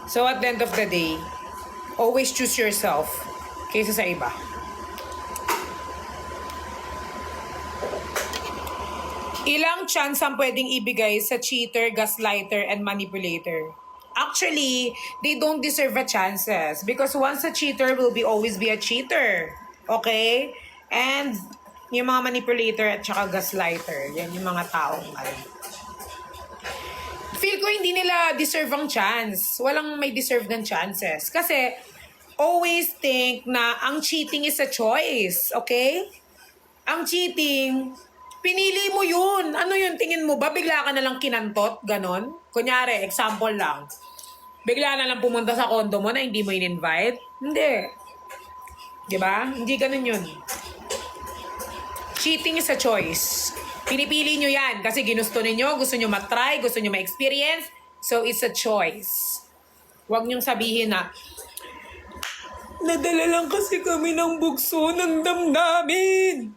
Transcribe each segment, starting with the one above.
So at the end of the day, always choose yourself kaysa sa iba. Ilang chance ang pwedeng ibigay sa cheater, gaslighter, and manipulator? Actually, they don't deserve a chances because once a cheater will always be a cheater. Okay? And yung mga manipulator at saka gaslighter, yan yung mga taong feel ko hindi nila deserve ang chance. Walang may deserve ng chances. Kasi always think na ang cheating is a choice. Okay? Ang cheating, pinili mo yun. Ano yun? Tingin mo ba? Bigla ka na lang kinantot? Ganon? Kunyari, example lang. Bigla na lang pumunta sa condo mo na hindi mo in-invite? Hindi. Diba? Hindi ganon yun. Cheating is a choice. Pinipili nyo yan kasi ginusto ninyo, gusto nyo matry, gusto nyo ma-experience. So, it's a choice. Huwag nyong sabihin na, nadala lang kasi kami ng bugso ng damdamin.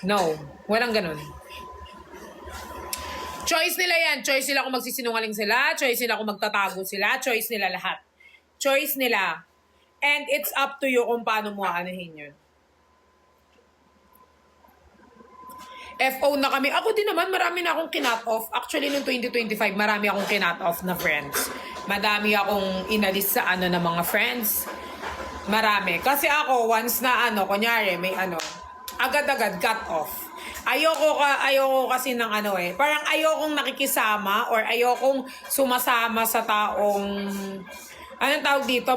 No, walang ganun. Choice nila yan. Choice nila kung magsisinungaling sila. Choice nila kung magtatago sila. Choice nila lahat. Choice nila. And it's up to you kung paano mo aanahin yun. FO na kami. Ako din naman, marami na akong kinat off. Actually, noong 2025, marami akong kinat off na friends. Madami akong inalis sa ng mga friends. Marami. Kasi ako, once na kunyari, may agad-agad cut off. Ayoko kasi ng parang ayokong nakikisama or ayokong sumasama sa taong anong tawag dito,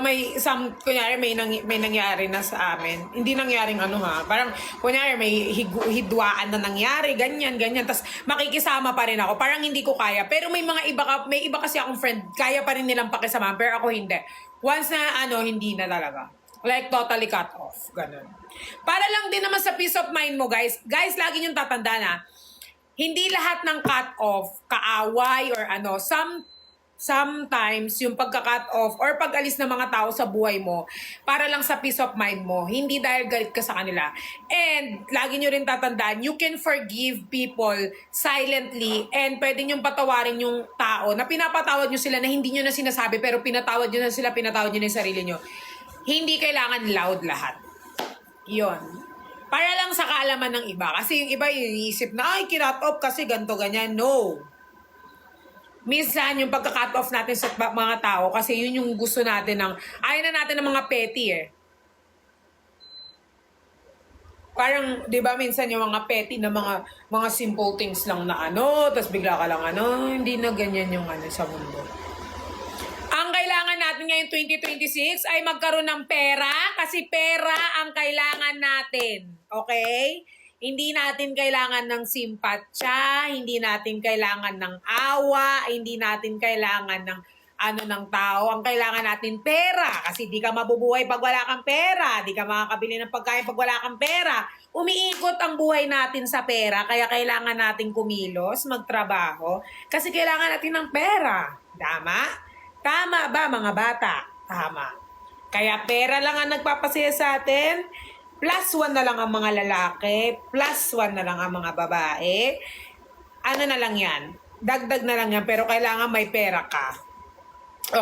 kunyari may nangyari na sa amin. Hindi nangyaring parang kunyari may hidwaan na nangyari, ganyan, tapos makikisama pa rin ako. Parang hindi ko kaya. Pero may iba kasi akong friend, kaya pa rin nilang pakisama, pero ako hindi. Once na hindi na talaga. Like totally cut off, ganun. Para lang din naman sa peace of mind mo, guys. Guys, lagi niyong tatandaan hindi lahat ng cut off kaaway or sometimes yung pagka-cut off or pag-alis ng mga tao sa buhay mo para lang sa peace of mind mo, hindi dahil galit ka sa kanila. And lagi nyo rin tatandaan, you can forgive people silently and pwede nyo patawarin yung tao na pinapatawad nyo sila na hindi nyo na sinasabi pero pinatawad nyo na sila, pinatawad nyo na yung sarili nyo. Hindi kailangan loud lahat. Yon. Para lang sa kaalaman ng iba. Kasi yung iba iisip na, ay, kinat off kasi ganto ganyan. No. Minsan, yung pagka-cut off natin sa mga tao, kasi yun yung gusto natin ayaw na natin ng mga petty Parang, di ba, minsan yung mga petty na mga simple things lang na tapos bigla ka lang hindi na ganyan yung sa mundo. Ang kailangan natin ngayong 2026 ay magkaroon ng pera, kasi pera ang kailangan natin. Okay? Hindi natin kailangan ng simpatsya, hindi natin kailangan ng awa, hindi natin kailangan ng ng tao. Ang kailangan natin pera kasi di ka mabubuhay pag wala kang pera, di ka makakabili ng pagkain pag wala kang pera. Umiikot ang buhay natin sa pera, kaya kailangan natin kumilos, magtrabaho kasi kailangan natin ng pera. Tama? Tama ba mga bata? Tama. Kaya pera lang ang nagpapasaya sa atin. +1 na lang ang mga lalaki, +1 na lang ang mga babae. Na lang yan? Dagdag na lang yan, pero kailangan may pera ka.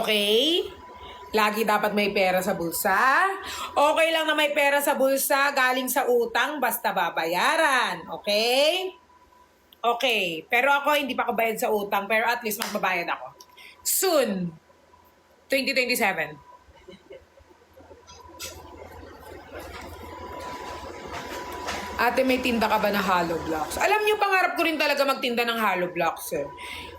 Okay? Lagi dapat may pera sa bulsa. Okay lang na may pera sa bulsa, galing sa utang, basta babayaran. Okay? Okay. Pero ako, hindi pa ako bayad sa utang, pero at least magbabayad ako. Soon. 2027. Ate, may tinda ka ba na hollow blocks? Alam nyo, pangarap ko rin talaga magtinda ng hollow blocks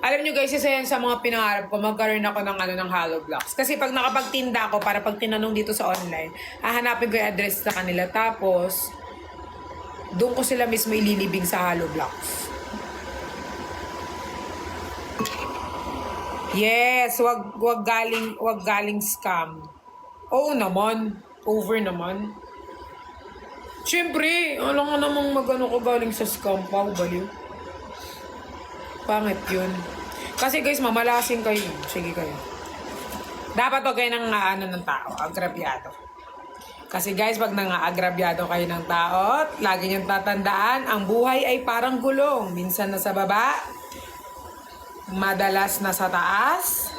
Alam nyo guys, isa yan sa mga pinangarap ko, magkaroon ako ng hollow blocks. Kasi pag nakapagtinda ako, para pag tinanong dito sa online, hahanapin ko yung address sa kanila. Tapos, doon ko sila mismo ililibing sa hollow blocks. Yes, wag galing scam. Oo naman, over naman. Siyempre, alam nga namang ko galing sa scam pa, baliw. Pangit yun. Kasi guys, mamalasing kayo. Sige kayo. Dapat huwag kayo ng ng tao, agrabyado. Kasi guys, pag nang-aagrabyado kayo ng tao, lagi niyong tatandaan, ang buhay ay parang gulong. Minsan nasa baba, madalas nasa taas,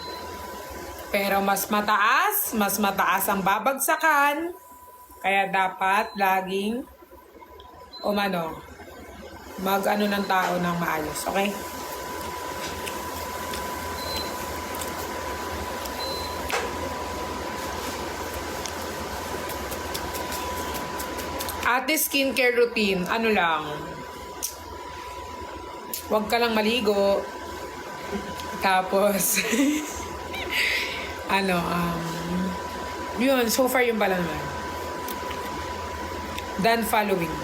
Pero mas mataas ang babagsakan. Kaya dapat laging mag-ano ng tao ng maayos. Okay? Ate, skincare routine, ano lang, huwag ka lang maligo. Tapos, yun, so far yung pala naman. Then following,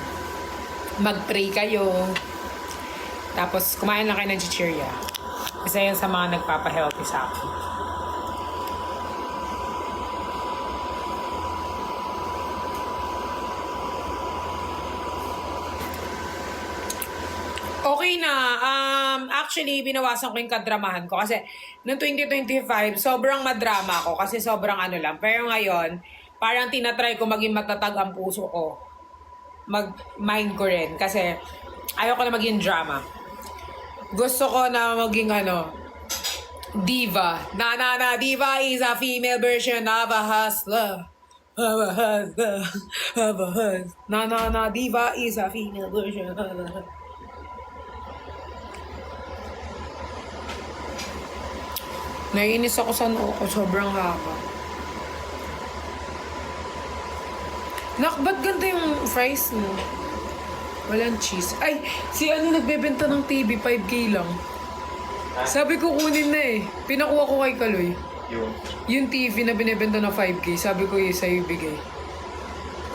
mag-pray kayo. Tapos, kumain lang kayo ng chichirya. Isa yan sa mga nagpapa-healthy sa akin. Okay na. Actually, binawasan ko yung kadramahan ko. Kasi, noong 2025, sobrang madrama ako. Kasi sobrang ano lang. Pero ngayon, parang tinatry ko maging matatag ang puso ko. Mag-mind ko rin. Kasi, ayoko na maging drama. Gusto ko na maging diva. Diva is a female version of a hustler. Diva is a female version of a hustler. Naiinis ako sa noo ko. Sobrang haba. Ba't ganda yung fries mo? Walang cheese. Ay, si nagbebenta ng TV, 5K lang. Sabi ko kunin na eh. Pinakuha ko kay Kaloy. Yung TV na binibenta na 5K, sabi ko sa'yo ibigay.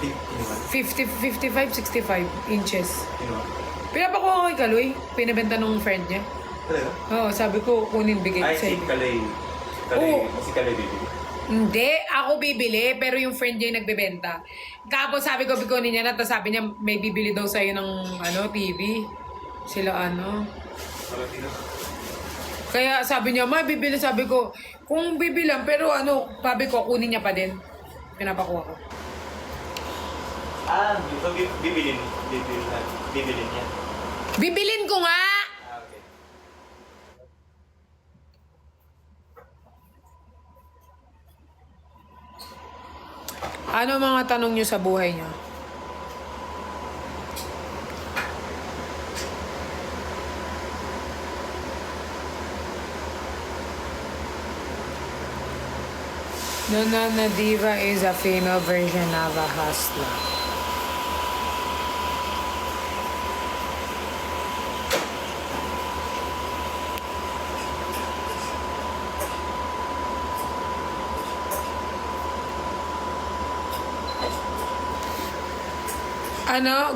55, 65 inches. Pinapakuha ko kay Kaloy. Pinabenta nung friend niya. Oo, sabi ko kunin bigay Ay, sa'yo. si Kalay. Si Kalay bibili. Hindi, ako bibili, pero yung friend niya yung nagbebenta. Tapos sabi ko, bikunin niya na, tapos sabi niya, may bibili daw sa'yo ng TV. Sila Kaya sabi niya, bibili, sabi ko, kung bibilang, pero sabi ko, kunin niya pa din. Pinapakuha ko. So bibilin niya. Bibilin ko nga! Okay. Ano mga tanong niyo sa buhay niyo? Nana Diva is a female version of a hustler.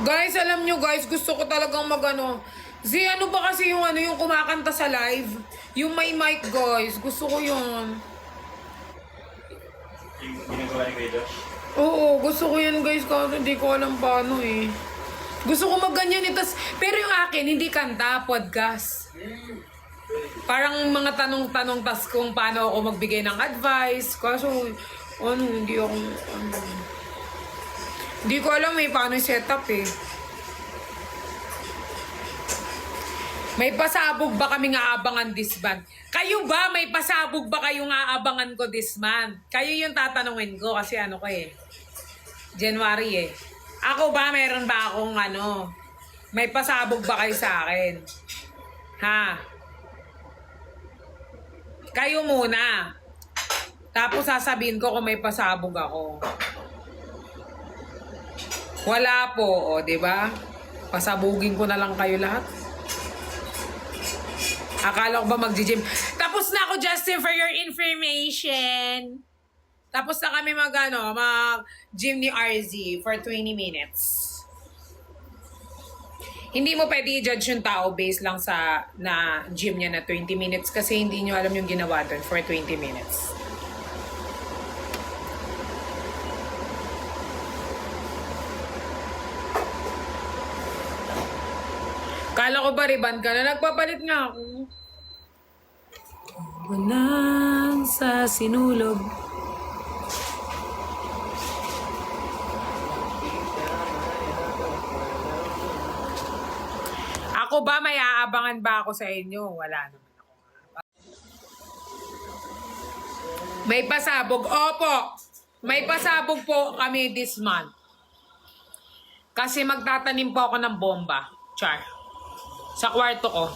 Guys, alam nyo guys, gusto ko talagang ano ba kasi yung yung kumakanta sa live? Yung may mic guys, gusto ko yun. Yung ginagawa ni Kuya Josh? Oo, gusto ko yan guys, kasi hindi ko alam paano eh. Gusto ko magganyan eh, pero yung akin, hindi kanta, podcast. Parang mga tanong-tanong, tas kung paano ako magbigay ng advice. Kaso, hindi ko alam paano yung setup eh. May pasabog ba kaming aabangan this month? Kayo ba? May pasabog ba kayong aabangan ko this month? Kayo yung tatanungin ko kasi January eh. Ako ba? Meron ba akong may pasabog ba kayo sa akin? Ha? Kayo muna. Tapos sasabihin ko kung may pasabog ako. Wala po, di ba? Pasabugin ko na lang kayo lahat. Akala ko ba mag-gym? Tapos na ako, Justin, for your information. Tapos na kami mag-gym ni RZ for 20 minutes. Hindi mo pwede i-judge yung tao based lang sa gym niya na 20 minutes kasi hindi nyo alam yung ginawa doon for 20 minutes. Kala ko ba riban ka na? Nagpapalit nga ako. Walang sa sinulog. Ako ba? May aabangan ba ako sa inyo? Wala naman ako. May pasabog. Opo. May pasabog po kami this month. Kasi magtatanim po ako ng bomba. Char. Sa kwarto ko.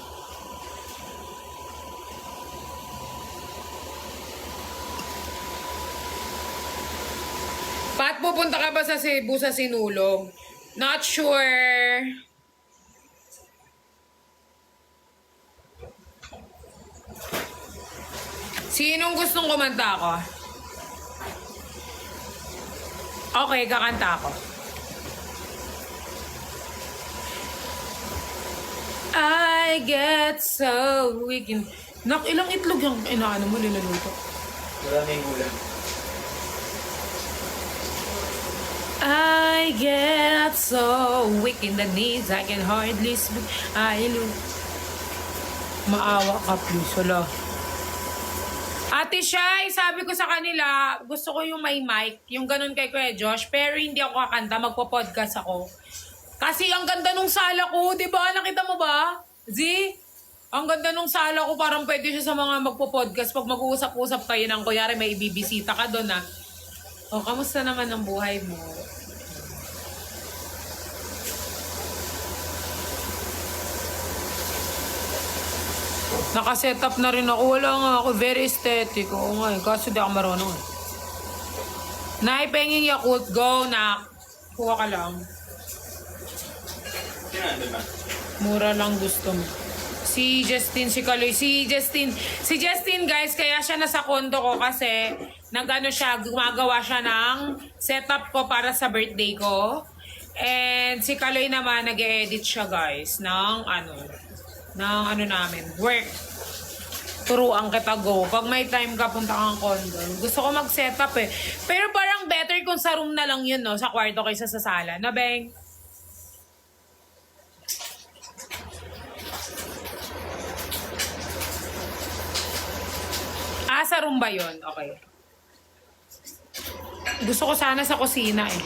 Pat, pupunta ka ba sa Cebu sa Sinulog? Not sure. Sinong gustong kumanta ako? Okay, kakanta ako. I get so weak in... Nak, ilang itlog yung inaano mo, niluluto? Wala na yung ulam. I get so weak in the knees, I can hardly speak. I lose. Maawa ka, please. Wala. Ate Shai, sabi ko sa kanila, gusto ko yung may mic, yung ganun kay Kuya Josh, pero hindi ako kakanta, magpo-podcast ako. Kasi ang ganda nung sala ko, di ba? Nakita mo ba? Z? Ang ganda nung sala ko, parang pwede siya sa mga magpo-podcast. Pag mag-uusap-usap kayo ng kunyari, may ibibisita ka doon na. O, kamusta naman ang buhay mo? Nakaset up na rin ako. Wala nga ako. Very aesthetic. Oo nga eh. Kaso di ako marunong eh. Naipenging Yakult. Go na. Kuha ka lang. Sino nandun na? Mura lang gusto mo. Si Justin, si Kaloy. Si Justin guys, kaya siya nasa kondo ko kasi nag-ano siya, gumagawa siya ng setup ko para sa birthday ko. And si Kaloy naman, nag-edit siya guys ng ano namin, work. Turuan kita, go. Pag may time ka, punta kang condo. Gusto ko mag-setup eh. Pero parang better kung sa room na lang yun, no? Sa kwarto kaysa sa sala. Na, Beng? Ah, sa room ba yun? Okay. Gusto ko sana sa kusina eh.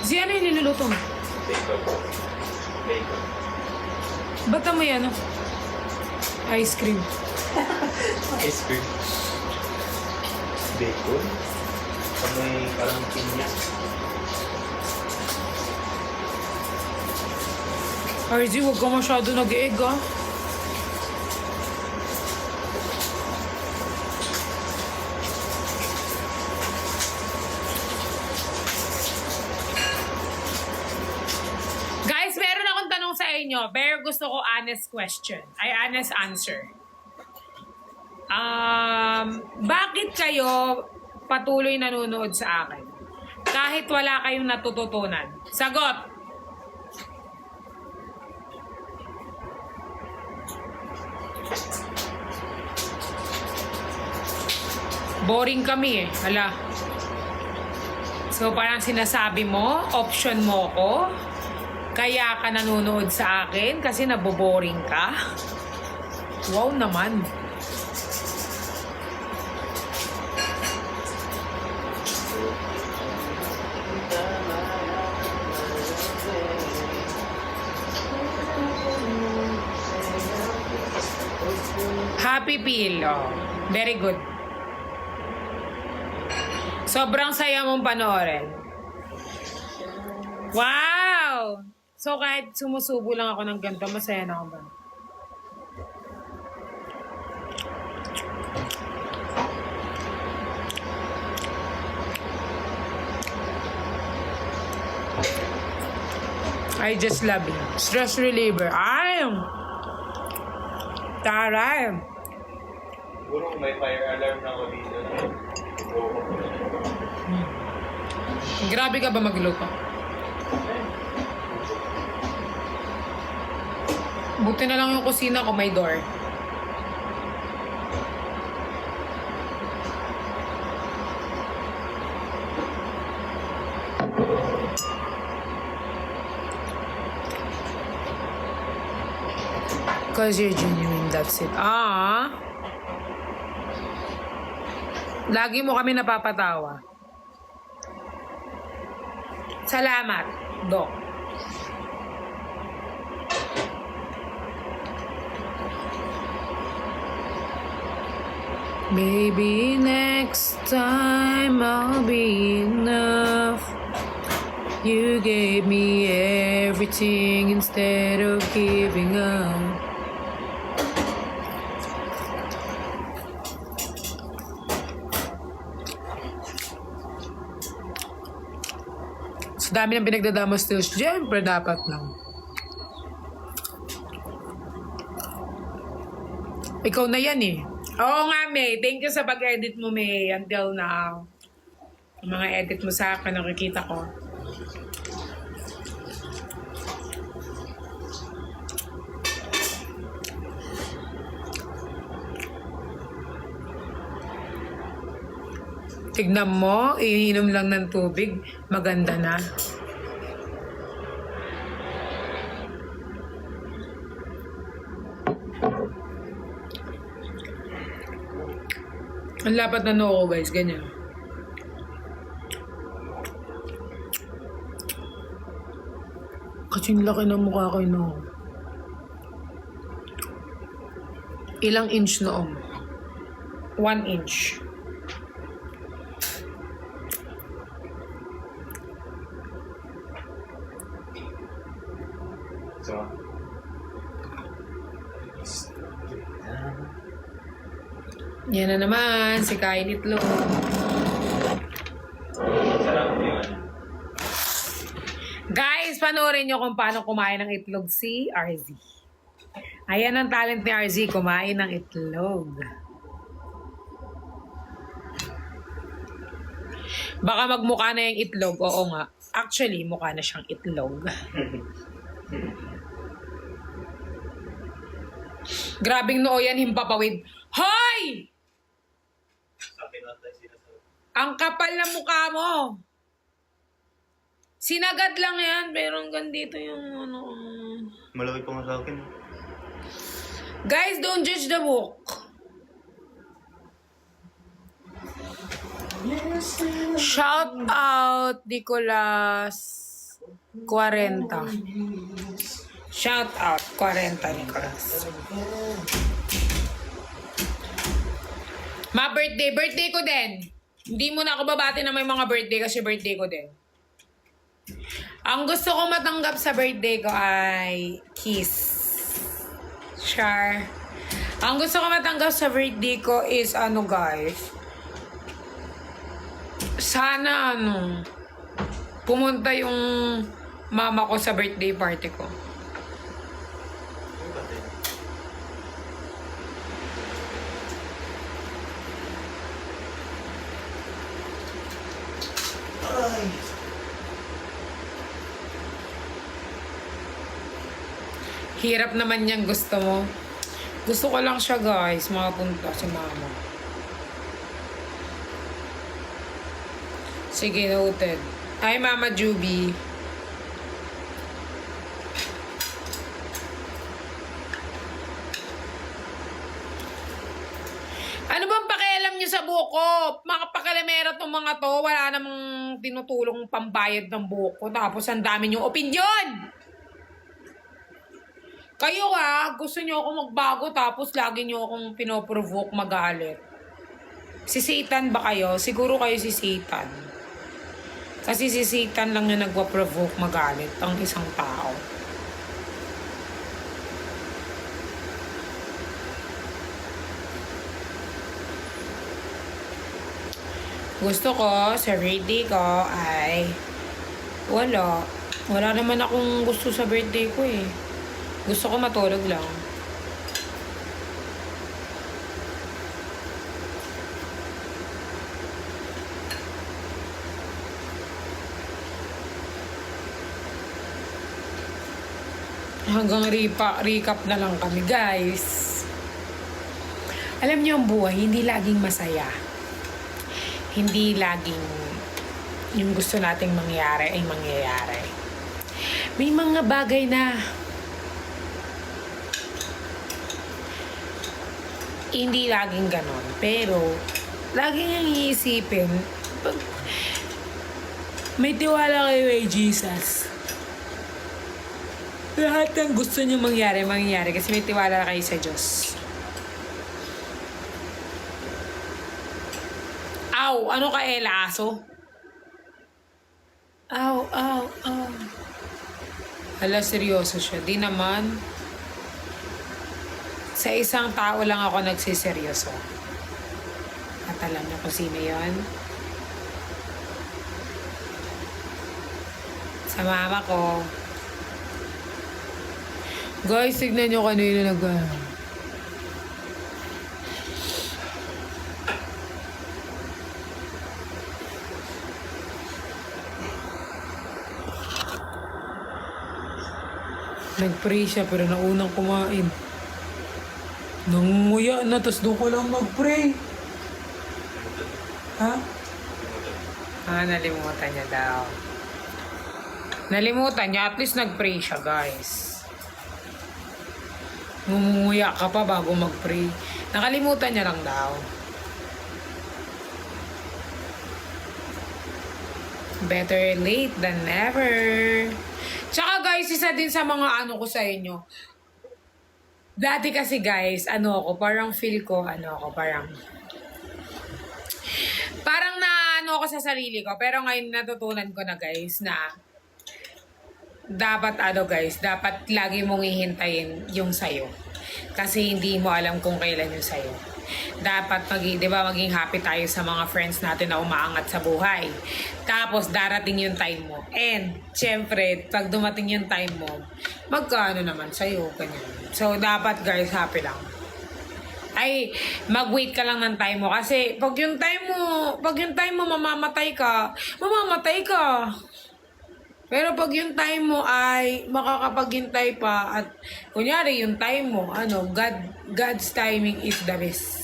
Zia, ano yung niluluto mo? Bacon. Bacon. Ba't mo yan, no? Ice cream. Ice cream. Bacon. Pag may parang pinya. RZ, huwag ka masyado nag-egg, ah. Guys, meron akong tanong sa inyo. Pero gusto ko honest question. Ay, honest answer. Bakit kayo patuloy nanonood sa akin? Kahit wala kayong natututunan. Sagot! Boring kami eh. Hala. So parang sinasabi mo, option mo ko, kaya ka nanonood sa akin kasi naboboring ka. Wow naman. Happy Peel. Oh. Very good. Sobrang saya mong panoorin. Wow! So kahit sumusubo lang ako ng ganito, masaya na ako ba? I just love it. Stress reliever. Taray! Siguro may fire alarm na ako dito. Oo. Grabe ka ba magluto? Buti na lang yung kusina ko may door. Cause you're genuine, that's it. Lagi mo kami napapatawa. Salamat, Doc. Maybe next time I'll be enough. You gave me everything instead of giving up. Sa dami ng pinagdadamos still, syempre dapat lang. Ikaw na yan eh. Oo nga, May. Thank you sa pag-edit mo, May. Until now. Yung mga edit mo sa akin, nakikita ko. Tignan mo, iinom lang ng tubig, maganda na. Ang lapat na noo ko, guys, ganyan. Kasing laki ng mukha ko, no. Ilang inch noong? 1 inch. So, Yan na naman, si kain itlog. sarap yun. Guys, panoorin nyo kung paano kumain ng itlog si RZ. Ayan ang talent ni RZ, kumain ng itlog. Baka magmukha na yung itlog. Oo nga. Actually, mukha na siyang itlog. Grabing noo yan, himpapawid. Hoy! Sa pinatay sinasabi. Ang kapal na mukha mo. Sinagad lang yan, pero hanggang dito yung ano. Malaki pa nga sa akin. Guys, don't judge the book. Shout out, Nicolas 40. Shout out, 40, Nicolas. Birthday ko din. Hindi mo na ako babati na may mga birthday kasi birthday ko din. Ang gusto ko matanggap sa birthday ko ay kiss. Char. Ang gusto ko matanggap sa birthday ko is ano, guys. Sana pumunta yung mama ko sa birthday party ko. Hirap naman yung gusto mo. Gusto ko lang siya, guys, makapunta si mama. Sige, noted. Hi, Mama Juby. Ano bang pakialam niyo sa buko? Mga pakialamera tong mga to. Wala namang tinutulong pambayad ng buko. Tapos ang dami niyong opinion. Kayo gusto niyo akong magbago tapos lagi niyo akong pinoprovoke magalit. Si Satan ba kayo? Siguro kayo si Satan. Kasi si Satan lang yung nagwa-provoke magalit ang isang tao. Gusto ko sa birthday ko ay wala. Wala naman akong gusto sa birthday ko eh. Gusto ko matulog lang. Hanggang recap na lang kami, guys. Alam niyo ang buhay, hindi laging masaya. Hindi laging yung gusto nating mangyari ay mangyayari. May mga bagay na hindi laging ganon. Pero, laging ang iisipin, pag may tiwala kayo kay Jesus, lahat ng gusto niyo mangyari kasi may tiwala kayo sa Diyos. Aw, ano ka Ella, aso? Aw, aw, aw. Hala, seryoso siya. Di naman. Sa isang tao lang ako nagsiseryoso. At alam niyo kung sino yun? Sa mama ko. Guys, tignan niyo kanina nag... Nag-pray siya pero naunang kumain. Nangunguya na, tas doon ko lang mag-pray. Ha? Nalimutan niya daw. Nalimutan niya, at least nag-pray siya, guys. Nangunguya ka pa bago mag-pray. Nakalimutan niya lang daw. Better late than never. Tsaka guys, isa din sa mga ano ko sa inyo. Dati kasi guys, parang feel ko, parang na ako sa sarili ko. Pero ngayon natutunan ko na guys na dapat dapat lagi mong hihintayin yung sayo. Kasi hindi mo alam kung kailan yung sayo. Dapat maging happy tayo sa mga friends natin na umaangat sa buhay. Tapos darating yung time mo. And syempre, pag dumating yung time mo, magkano naman sa'yo, ganyan. So dapat guys, happy lang. Ay, mag-wait ka lang ng time mo. Kasi pag yung time mo mamamatay ka. Pero pag yung time mo ay makakapaghintay pa at kunyari yung time mo, God's timing is the best.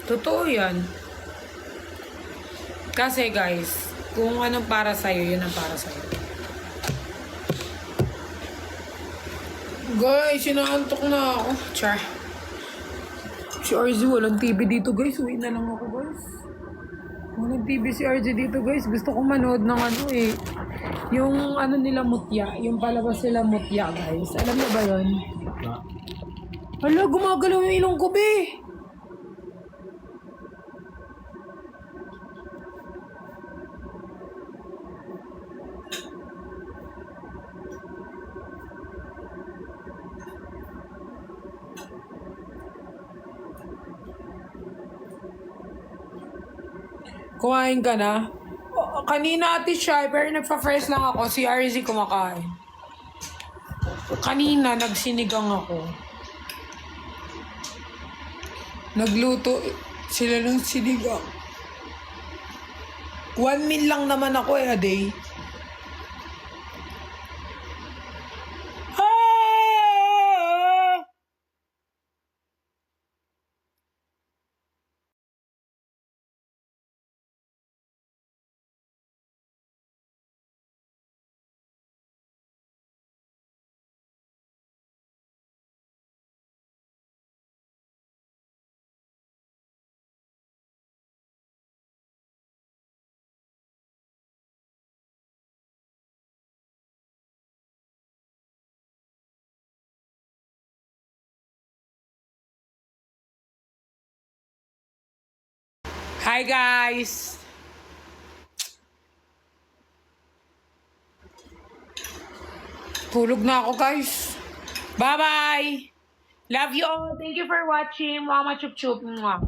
Totoo yan. Kasi guys, kung anong para sa'yo, yun ang para sa'yo. Guys, inaantok na ako. Char. Si RZ, walang TV dito guys. Uwi na lang ako guys. Walang TV si RZ dito guys. Gusto ko manood ng yung nila mutya. Yung palabas nila mutya guys. Alam mo ba yun? Hala, gumagalaw yung ilong ko be. Kumain ka na? Kanina ate siya, pero nagpa-fresh lang ako. Si RZ kumakain. Kanina, nagsinigang ako. Nagluto sila ng sinigang. 1 meal lang naman ako a day. Hi guys! Tulog na ako guys. Bye-bye! Love you all. Thank you for watching. Mama chup chup. Mwah.